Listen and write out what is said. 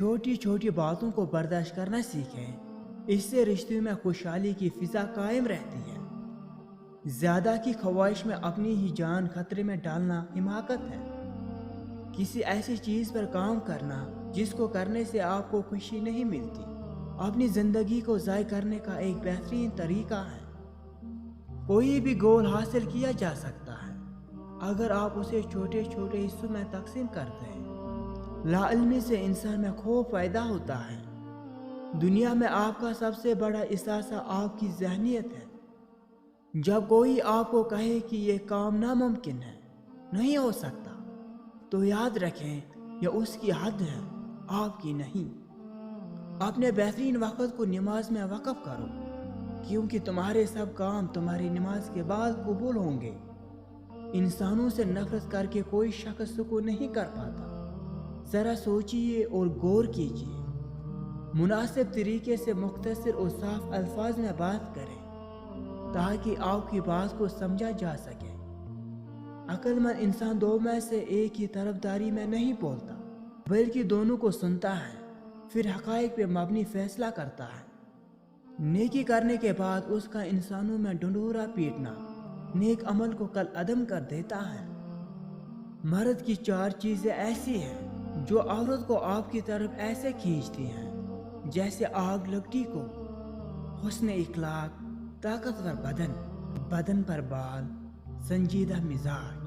چھوٹی چھوٹی باتوں کو برداشت کرنا سیکھیں، اس سے رشتوں میں خوشحالی کی فضا قائم رہتی ہے۔ زیادہ کی خواہش میں اپنی ہی جان خطرے میں ڈالنا حماقت ہے۔ کسی ایسی چیز پر کام کرنا جس کو کرنے سے آپ کو خوشی نہیں ملتی، اپنی زندگی کو ضائع کرنے کا ایک بہترین طریقہ ہے۔ کوئی بھی گول حاصل کیا جا سکتا ہے اگر آپ اسے چھوٹے چھوٹے حصوں میں تقسیم کرتے ہیں۔ لا علمی سے انسان میں خوف پیدا ہوتا ہے۔ دنیا میں آپ کا سب سے بڑا اثاثہ آپ کی ذہنیت ہے۔ جب کوئی آپ کو کہے کہ یہ کام ناممکن ہے، نہیں ہو سکتا، تو یاد رکھیں یہ اس کی حد ہے، آپ کی نہیں۔ اپنے بہترین وقت کو نماز میں وقف کرو، کیونکہ تمہارے سب کام تمہاری نماز کے بعد قبول ہوں گے۔ انسانوں سے نفرت کر کے کوئی شخص سکون نہیں کر پاتا۔ ذرا سوچئے اور غور کیجئے۔ مناسب طریقے سے مختصر اور صاف الفاظ میں بات کریں تاکہ آپ کی بات کو سمجھا جا سکے۔ عقل مند انسان دو میں سے ایک کی طرفداری میں نہیں بولتا، بلکہ دونوں کو سنتا ہے، پھر حقائق پہ مبنی فیصلہ کرتا ہے۔ نیکی کرنے کے بعد اس کا انسانوں میں ڈنڈورا پیٹنا نیک عمل کو کل عدم کر دیتا ہے۔ مرد کی 4 چیزیں ایسی ہیں جو عورت کو آپ کی طرف ایسے کھینچتی ہیں جیسے آگ لکڑی کو: حسن اخلاق، طاقتور بدن پر بال، سنجیدہ مزاج۔